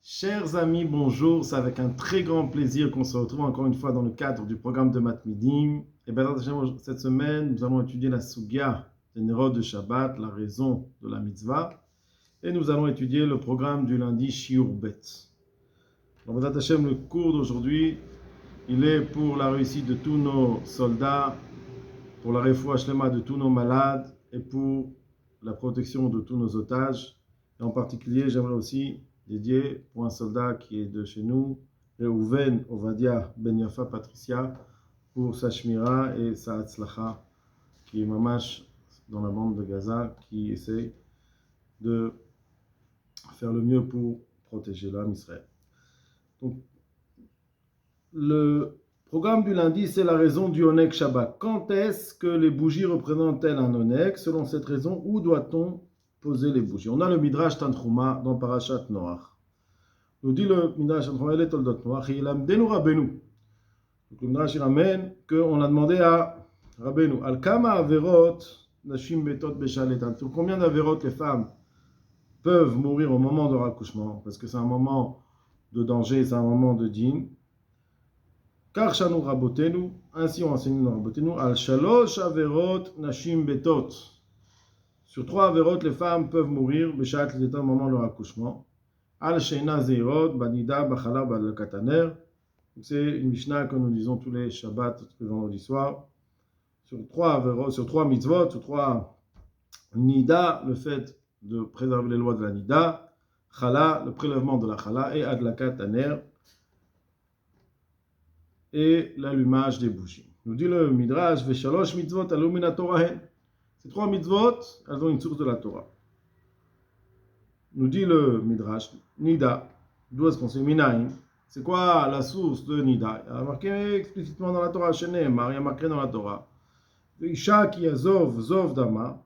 Chers amis, bonjour. C'est avec un très grand plaisir qu'on se retrouve encore une fois dans le cadre du programme de Matmidim. Et bien, cette semaine, nous allons étudier la Sugya des Nerot de Shabbat, la raison de la mitzvah. Et nous allons étudier le programme du lundi Shiur Bet. Alors, Bezat Hashem, le cours d'aujourd'hui, il est pour la réussite de tous nos soldats, pour la refoua shlema de tous nos malades et pour la protection de tous nos otages. Et en particulier, j'aimerais aussi dédié pour un soldat qui est de chez nous, Reuven Ovadia Ben Yafa Patricia, pour sa shmira et sa hatzlacha, qui est mamash dans la bande de Gaza, qui essaie de faire le mieux pour protéger l'âme Israël. Donc, le programme du lundi, c'est la raison du Oneg Shabbat. Quand est-ce que les bougies représentent-elles un Oneg? Selon cette raison, où doit-on poser les bougies? On a le Midrash Tanchuma dans Parashat Noach. Nous dit le Midrash Tanchuma, il est Toldot Noach, et il a Mdenu Rabbeinu. Donc le Midrash il ramène qu'on a demandé à Rabbeinu, Al Kama Averot Nashim Betot Beshaletan. Sur combien d'Averot les femmes peuvent mourir au moment de leur accouchement? Parce que c'est un moment de danger, c'est un moment de din. Car Shanu Rabotenu, ainsi on enseigne nos Rabotenu, Al Shalosh Averot Nashim Betot. Sur 3 Averot, les femmes peuvent mourir, Beshat Letan, au moment de leur accouchement. Al Sheina Zeirot, Banida, Bachala, Badlakataner. C'est une Mishnah que nous disons tous les Shabbats, tous les vendredis soirs. Sur 3 mitzvot, sur 3 Nida, le fait de préserver les lois de la Nida, Chala, le prélèvement de la Chala, et Adlakataner, et l'allumage des bougies. Nous dit le Midrash, Veshalosh mitzvot alumina Torahen. Ces 3 mitzvot, elles ont une source de la Torah. Nous dit le Midrash, Nida, d'où est-ce qu'on sait Minaïn? C'est quoi la source de Nida? Il y a marqué explicitement dans la Torah, Sheneemar, il y a marqué dans la Torah. Isha qui a Zov Dama,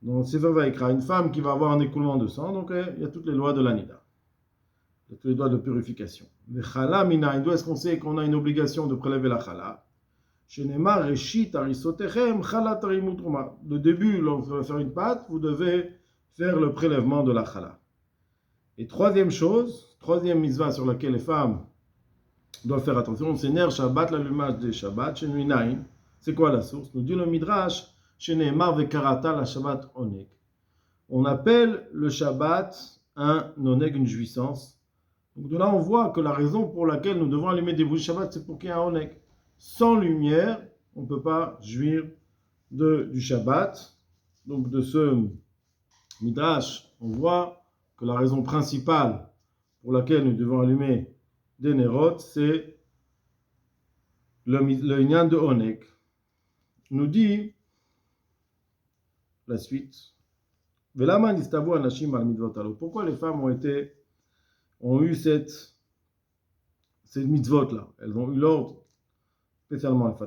donc Sefer Vaikra, une femme qui va avoir un écoulement de sang, donc il y a toutes les lois de la Nida. Il y a toutes les lois de purification. Chala Minaïn, d'où est-ce qu'on sait qu'on a une obligation de prélever la Chala? Sheneemar, Reshit, Arisotechem, Chala Tarimut Truma. Le début, lorsque vous allez faire une pâte, vous devez faire le prélèvement de la chala. Et troisième mitzvah sur laquelle les femmes doivent faire attention, c'est Ner Shabbat, l'allumage des Shabbat, chez Nuinaïn. C'est quoi la source? Nous dit le Midrash, chez Neemar Vekarata, la Shabbat Oneg. On appelle le Shabbat un Oneg, une jouissance. Donc de là, on voit que la raison pour laquelle nous devons allumer des bougies Shabbat, c'est pour qu'il y ait un Oneg. Sans lumière, on ne peut pas jouir du Shabbat. Donc de ce Midrash, on voit que la raison principale pour laquelle nous devons allumer des Nerot, c'est le Inyan de Oneg. Nous dit la suite. Pourquoi les femmes ont eu cette mitzvot là? Elles ont eu l'ordre spécialement en fait.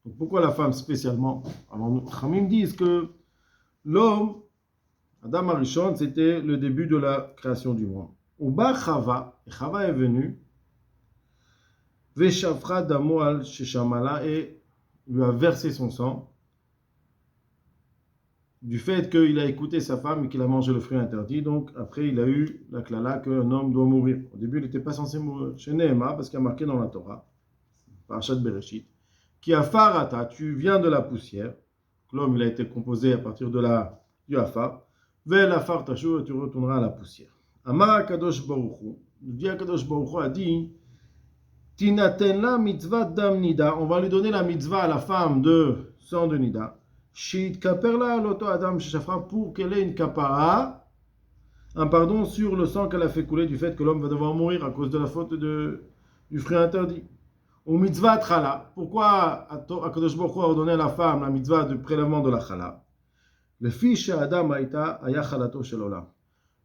Donc pourquoi la femme spécialement? Alors, Khamim disent que l'homme, Adam Arishon, c'était le début de la création du monde. Uba Chava, et Chava est venu, Veshafra Damo al Sheshamala, et lui a versé son sang, du fait qu'il a écouté sa femme et qu'il a mangé le fruit interdit. Donc après, il a eu la klala qu'un homme doit mourir. Au début, il n'était pas censé mourir chez Nehema, parce qu'il y a marqué dans la Torah, Parashat Bereshit, qui a farata, tu viens de la poussière. L'homme, il a été composé à partir de du afar. Ve la fartashu, et tu retourneras à la poussière. Amar Kadosh Baruchu, nous dit Kadosh Baruchu a dit, Tinaten la mitzvah dam nida, on va lui donner la mitzvah à la femme de sang de nida. Shit kaperla loto adam shafra, pour qu'elle ait une kapara, un pardon sur le sang qu'elle a fait couler du fait que l'homme va devoir mourir à cause de la faute du fruit interdit. Ou mitzvah chala. Pourquoi Akadosh Baruch Hu a ordonné à la femme la mitzvah du prélèvement de la chala? Le fils Adam Aïta aya chalato shel olam.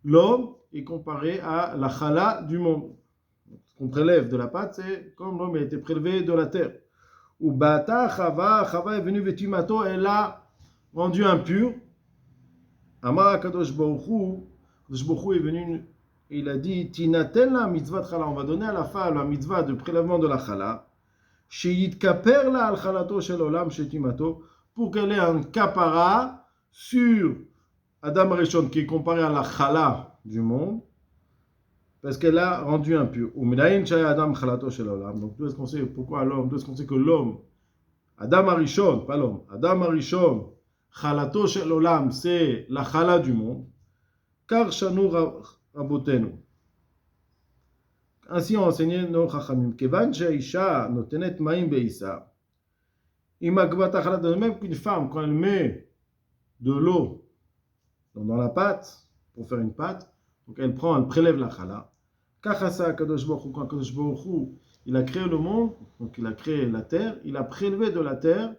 L'homme est comparé à la chala du monde. Ce qu'on prélève de la pâte, c'est comme l'homme a été prélevé de la terre. Ou bata Chava est venu vetimato, elle l'a rendu impur. Amar Akadosh Baruch Hu est venu et il a dit Tinaten la mitzvah chala. On va donner à la femme la mitzvah de prélèvement de la chala. Pour qu'elle ait un kapara sur Adam Arishon qui est comparé à la chala du monde, parce qu'elle a rendu impur. Ou Midaïn Shaya Adam Chalato Shel Olam. Donc, d'où est-ce qu'on sait pourquoi l'homme, d'où est-ce qu'on sait que l'homme, Adam Arishon, pas l'homme, Adam Arishon, Chalato Shel Olam, c'est la chala du monde. Car Shanu Rabotenu. Ainsi ont enseigné nos Chachamim. Kevan Sheisha Notenet Maim Beisa. Imagvata Chalat, de même qu'une femme, quand elle met de l'eau dans la pâte, pour faire une pâte, donc elle prélève la chala. Kachasa Kadosh Baruch Hu, quand Kadosh Baruch Hu, il a créé le monde, donc il a créé la terre, il a prélevé de la terre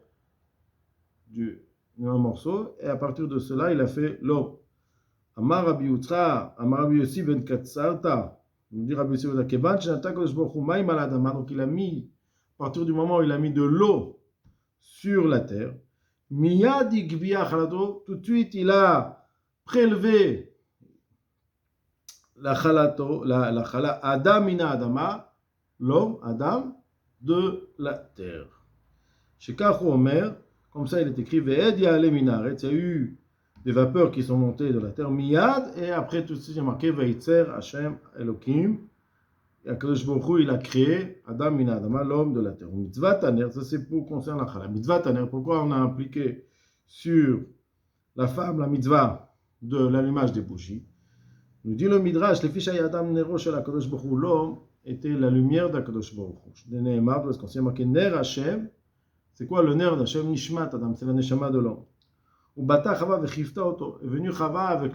un morceau, et à partir de cela, il a fait l'eau. Amar Rabbi Yutzra, Amar Rabbi Yossi ben Katsarta, nous dit Rabbi Yossi ben Kevan, Shenata Kadosh Baruch Hu Maim al Adama, donc il a mis, à partir du moment où il a mis de l'eau sur la terre, Miyad Igbiya Chalato, tout de suite il a prélevé la chala Adam ina Adama, l'homme, Adam, de la terre. Chez Kachou Omer, comme ça il est écrit, Ve'ed ya'ale minaret, il y a eu des vapeurs qui sont montées de la terre, Miyad, et après tout de suite il y a marqué, Ve'itzer Hashem Elohim, et Akadosh Baruch Hu, il a créé Adam ina Adama, l'homme de la terre. Mitzvah Taner, ça c'est pour concernant la chala. Mitzvah Taner, pourquoi on a impliqué sur la femme la mitzvah de l'allumage des bougies? Nous dit le Midrash, les fiches Adam Nero shel HaKadosh Baruch Hu, l'homme était la lumière d'HaKadosh Baruch Hu. De Nehemar, parce qu'on s'est marqué Ner Hashem, c'est quoi le Ner d'Hashem? Nishmat Adam, c'est la Neshama de l'homme. Ou Bata Chava vechifta oto, est venu Chava avec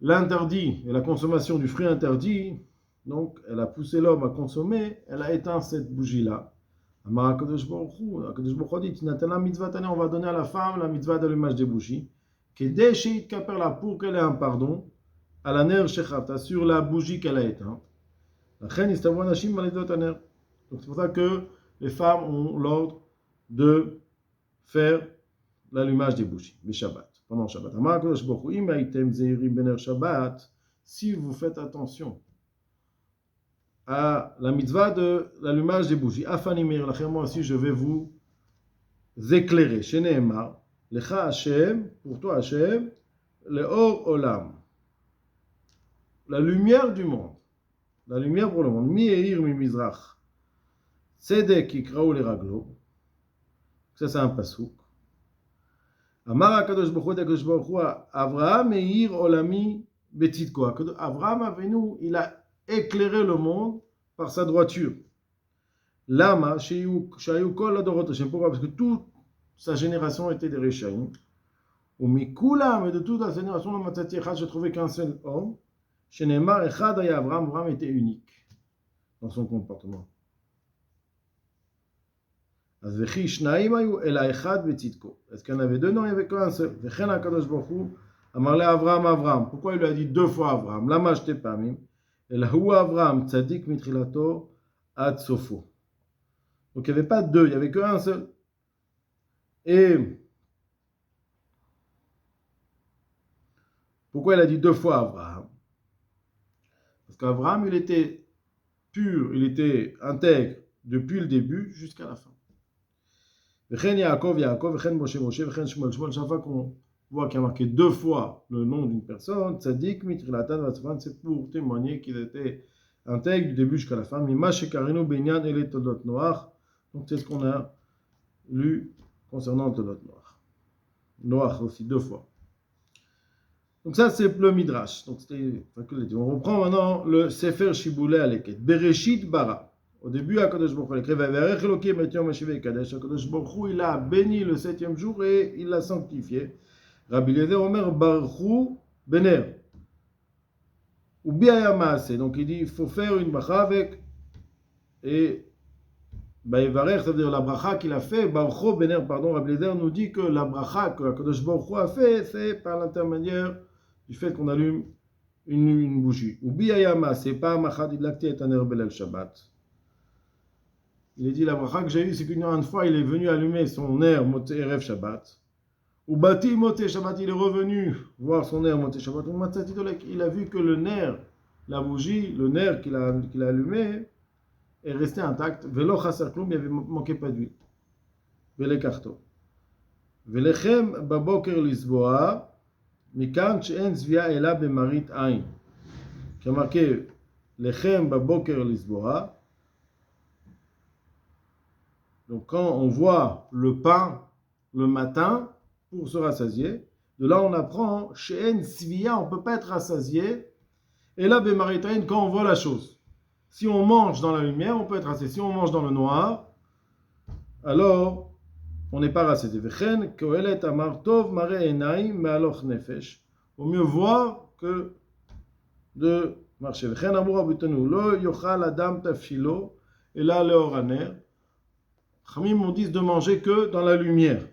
l'interdit et la consommation du fruit interdit, donc elle a poussé l'homme à consommer, elle a éteint cette bougie-là. Amar HaKadosh Baruch Hu, HaKadosh Baruch Hu dit, Tinatana mitzvah tane, on va donner à la femme la mitzvah d'allumage des bougies. Pour qu'elle ait un pardon, à la ner shechata, sur la bougie qu'elle a éteinte. Donc c'est pour ça que les femmes ont l'ordre de faire l'allumage des bougies, les Shabbat, pendant Shabbat. Si vous faites attention à la mitzvah de l'allumage des bougies, moi aussi je vais vous éclairer. Chez Nehemar, Lecha Hashem, pour toi Hashem, le Or Olam, la lumière du monde, la lumière pour le monde. Mi Eir mi Mizrach, Tzedek Yikraou le Raglo, ça c'est un pasouk. Amar HaKadosh Baruch Hu, Avraham Eir Olami Betitko. Avraham Avinu, il a éclairé le monde par sa droiture. Lama, Shayu Kol Adorot Hashem, pourquoi? Parce que toute sa génération était des Réchaïm. Ou Mikula, mais de toute la génération, le Matzati Echad, je trouvais qu'un seul homme. Chez Neymar, Echad et Avraham était unique dans son comportement. Azvechi Shnaim ayu ela Echad betzitko. Est-ce qu'il y en avait deux? Non, il n'y avait qu'un seul. Vechen HaKadosh Baruch Hu, Amarle Avraham. Pourquoi il lui a dit deux fois Avraham? Lama j'te pamim. Elahu Avraham, tzadik mitrilato ad sofo. Donc il n'y avait pas deux, il n'y avait qu'un seul. Et pourquoi il a dit deux fois Avraham? Parce qu'Avraham, il était pur, il était intègre depuis le début jusqu'à la fin. Vechen Yaakov, Vechen Moshe, Vechen Shmuel. Chaque fois qu'on voit qu'il y a marqué deux fois le nom d'une personne, Tzadik Mitrilatan Vatzvan, c'est pour témoigner qu'il était intègre du début jusqu'à la fin. Mima Shekarinu Benyan Ele Todot Noach. Donc c'est ce qu'on a lu concernant Todot Noach. Noach aussi deux fois. Donc ça c'est le Midrash. Donc on reprend maintenant le Sefer Shiboulé Aleket. Bereshit Bara. Au début, HaKadosh Baruch Hu, HaKadosh Baruch Hu, il a béni le septième jour et il l'a sanctifié. Rabbi Eliezer Omer Baruch Hu Bener. Ou Biayamase. Donc il dit il faut faire une bracha avec. Et Baïvarer, ça veut dire la bracha qu'il a fait. Baruch Hu Bener, pardon, Rabbi Eliezer nous dit que la bracha que HaKadosh Baruch Hu a fait, c'est par l'intermédiaire du fait qu'on allume une bougie. Ou Biayamase, pas Machad Idlakti et Taner Belel Shabbat. Il a dit la bracha que j'ai eue, c'est qu'une fois il est venu allumer son air Moté Erev Shabbat. Ou Bati Moté Shabbat, il est revenu voir son air Moté Shabbat. Il a vu que le nerf, la bougie, le nerf qu'il a allumé est resté intact. Velo Chasser Kloum, il avait manqué pas d'huile. Vele Karto. Velechem baboker lisboa, mikan she'en zvia ela bemarit ain. Qui a marqué lechem baboker lisboa. Donc quand on voit le pain le matin pour se rassasier, de là on apprend she'en zvia, on ne peut pas être rassasié. Et là, Bemaritain, quand on voit la chose, si on mange dans la lumière, on peut être rassasié. Si on mange dans le noir, alors on n'est pas rassasié. Vechen, kohelet amar tov mare enaim me'aloch nefesh. Au mieux voir que de marcher. Vechen amur abutanu lo yochal adam tafshilo et là le oraner. Chamim on dit de manger que dans la lumière.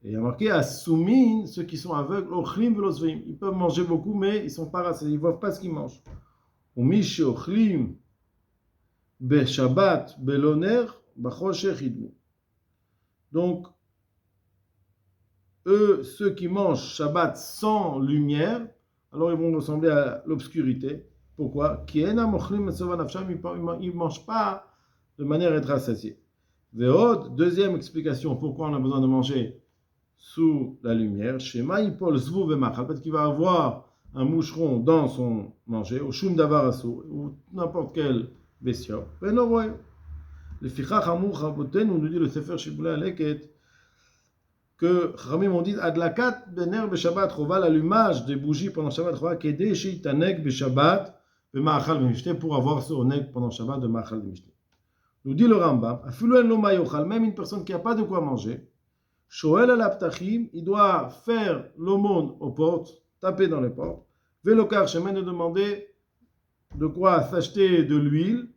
Et il y a marqué Assoumin, ceux qui sont aveugles, Ochlim velosveim. Ils peuvent manger beaucoup, mais ils ne sont pas rassasiés, ils ne voient pas ce qu'ils mangent. Ou Mish Ochlim be Shabbat beloner bachoshech idmu. Donc, eux, ceux qui mangent Shabbat sans lumière, alors ils vont ressembler à l'obscurité. Pourquoi? Ki enam ochlim metzova nafsham, ils ne mangent pas de manière à être rassasiés. Ve'od, deuxième explication, pourquoi on a besoin de manger sous la lumière, Shema Yipol Zvu Vemachal, peut-être qu'il va avoir un moucheron dans son manger, ou Shum Davar Asur, ou n'importe quel bestiau. Venovoy. Le Fichach Amur Chaboten, on nous dit le Sefer Shiboulé Aleket, que Chamim on dit Adlakat Bener Beshabbat Chova, l'allumage des bougies pendant Shabbat Chova, Kede Sheitanek Beshabbat, Bemachal Bemishte, pour avoir ce onek pendant Shabbat de Machal Bemishte. Nous dit le Rambam, Afiluen Lo Mayochal, même une personne qui n'a pas de quoi manger, Shoel al-Aptachim, il doit faire l'aumône aux portes, taper dans les portes. Velokar chemin de demander de quoi s'acheter de l'huile,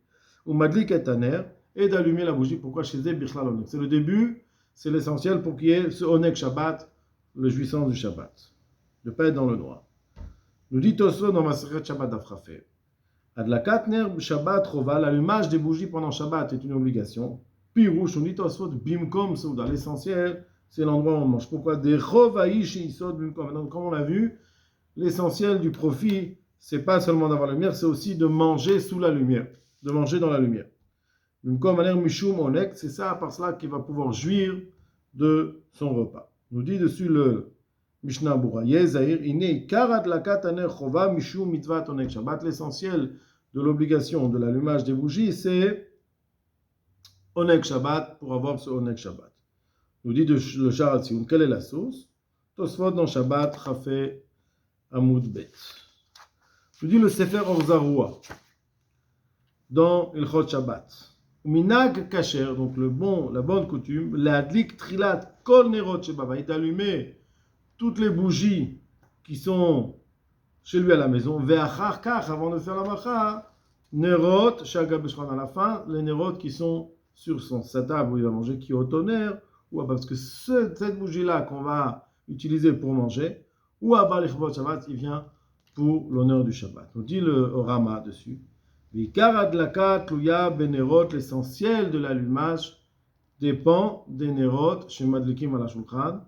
ou madlik et taner, et d'allumer la bougie. Pourquoi chez eux bichlal onek? C'est le début, c'est l'essentiel pour qu'il y ait ce onek Shabbat, le jouissance du Shabbat. De ne pas être dans le noir. Nous dit Tosfot dans Masechet Shabbat d'Afrafé. Adlakat ner Shabbat chova, l'allumage des bougies pendant Shabbat est une obligation. Pirouche, on dit Tosfot bimkom souda, l'essentiel, c'est l'endroit où on mange. Pourquoi? Des chovaïch isod bimkom. Donc, comme on l'a vu, l'essentiel du profit, c'est pas seulement d'avoir la lumière, c'est aussi de manger sous la lumière, de manger dans la lumière. Bimkom aner mishum onek, c'est ça, par cela qu'il va pouvoir jouir de son repas. Nous dit dessus le Mishnah Bura, Yezahir, ine karat lakat aner chova mishum mitvat onek Shabbat. L'essentiel de l'obligation de l'allumage des bougies, c'est onek Shabbat, pour avoir ce onek Shabbat. Nous dit le Sha'ar HaTziyun, quelle est la source? Tosfot dans Shabbat, Chafé, Amoud Bet. Nous dit le Sefer Orzaroua, dans Ilchot Shabbat. Minag Kasher, donc la bonne coutume, l'adlik trilat kol nerot shebabait, d'allumer toutes les bougies qui sont chez lui à la maison, ve'achar kach, avant de faire la macha, nerot, shagab b'shran, à la fin, les nerot qui sont sur sa table où il va manger, qui est au tonnerre, ou parce que cette bougie-là qu'on va utiliser pour manger, ou à Balichbot Shabbat, il vient pour l'honneur du Shabbat. On dit le Rama dessus. L'essentiel de l'allumage dépend des nerot, chez Madlikim à la Shulchan,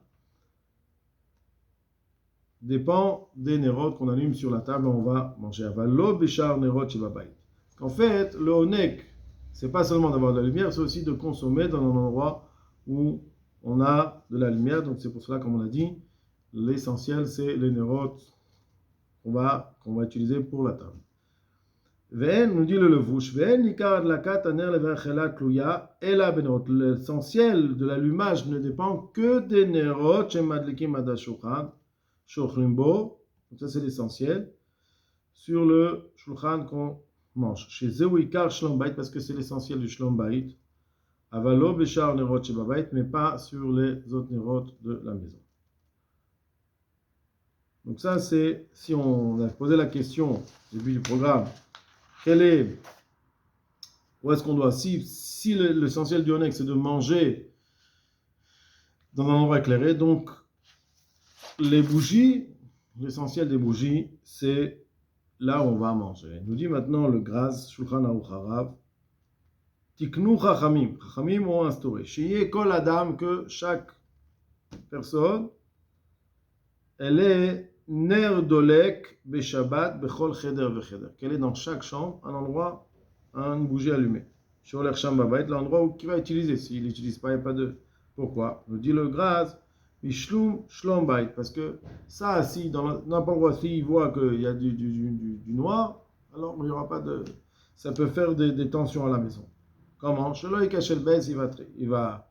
dépend des nerot qu'on allume sur la table, on va manger. Avalo bishar nerot shebabait. En fait, le onek, c'est pas seulement d'avoir de la lumière, c'est aussi de consommer dans un endroit où on a de la lumière. Donc c'est pour cela, comme on a dit, l'essentiel c'est les neurotes qu'on va utiliser pour la table. Ve'en, nous dit le levouche, ve'en nikar adlakat aner leverchela kluya ela benot. L'essentiel de l'allumage ne dépend que des neurotes chez madlikim adashulchan shochlim bo. Donc ça c'est l'essentiel sur le shulchan qu'on mange. Chez zewikar shlom bait, parce que c'est l'essentiel du shlom bait. Avalo beshar nerot shebabait, mais pas sur les autres nerot de la maison. Donc ça c'est, si on a posé la question au début du programme, où est-ce qu'on doit, si l'essentiel du onek c'est de manger dans un endroit éclairé, donc les bougies, l'essentiel des bougies, c'est là où on va manger. Il nous dit maintenant le Graz, Shulchan Aruch Harav, Tiknu Chachamim. Chachamim ont instauré. Shiye kol adam, que chaque personne, elle est ner dolek beshabbat bechol cheder vecheder. Qu'elle est dans chaque chambre, un endroit, une bougie allumée. Sur l'air sham babayt, l'endroit où qui va utiliser. S'il n'utilise pas, il n'y a pas de Pourquoi? Nous dit le Graz, Mishlum Shlom Bait, parce que ça, si dans n'importe quoi, s'il voit qu'il y a du noir, alors il n'y aura pas de. Ça peut faire des tensions à la maison. Comment? Shelo Yikashel Bez, il va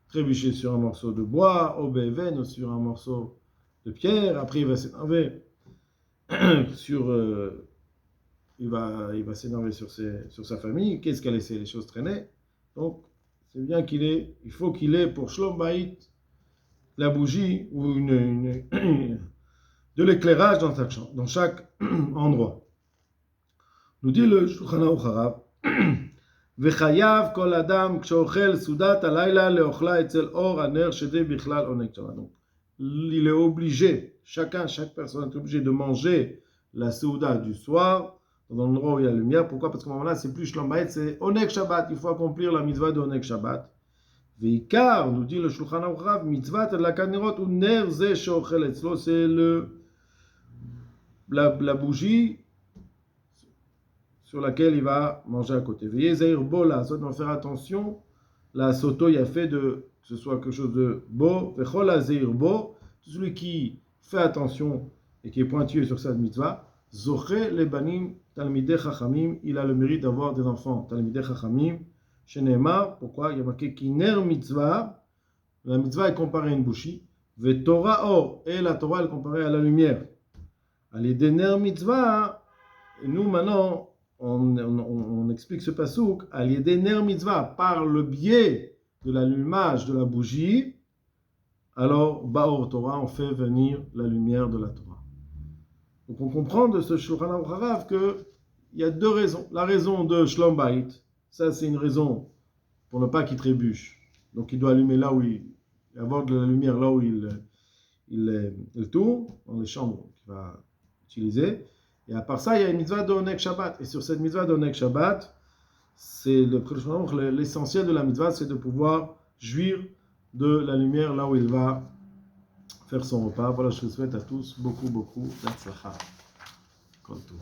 trébucher sur un morceau de bois, au Beven, ou sur un morceau de pierre, après il va s'énerver sur. Il va s'énerver sur sa famille. Qu'est-ce qu'elle a laissé les choses traîner? Donc, c'est bien il faut qu'il ait pour Shlom Bait la bougie ou de l'éclairage dans chaque endroit. Nous dit le Shulchan Aruch Harav, V'chayav kol adam k'shochel sudat halayla leochla etzel or haner shede bichlal onek Shabbat. Donc, il est obligé, chaque personne est obligée de manger la souda du soir dans l'endroit où il y a la lumière. Pourquoi? Parce qu'à ce moment-là, c'est plus Shlom Bait, c'est Onek Shabbat. Il faut accomplir la mitzvah de Onek Shabbat. Veikar, nous dit le Shulchan Aruch Harav, mitzvah de la kanerot ou ner ze shochel etzlo, c'est la bougie sur laquelle il va manger à côté. Veillez Zahir Bo, la Sot, on faire attention, la Soto, il a fait que ce soit quelque chose de beau. Vechol la Zahir Bo, celui qui fait attention et qui est pointueux sur cette mitzvah, Zoché le banim talmidei chachamim, il a le mérite d'avoir des enfants talmidei chachamim. Chez Neymar, pourquoi? Il y a marqué Kiner mitzvah, la mitzvah est comparée à une bougie, Ve Torah or, et la Torah est comparée à la lumière. Allez, Dener mitzvah, et nous maintenant, on explique ce pasouk, Allez, Dener mitzvah, par le biais de l'allumage de la bougie, alors, Baor Torah, on fait venir la lumière de la Torah. Donc on comprend de ce Shulchan Aruch Harav qu'il y a deux raisons. La raison de Shlom Bait, ça c'est une raison pour ne pas qu'il trébuche. Donc il doit allumer là où avoir de la lumière là où il tourne, dans les chambres qu'il va utiliser. Et à part ça, il y a une mitzvah de Onek Shabbat. Et sur cette mitzvah de Onek Shabbat, c'est l'essentiel de la mitzvah, c'est de pouvoir jouir de la lumière là où il va faire son repas. Voilà, je vous souhaite à tous beaucoup d'Atzlacha. Kol Tov.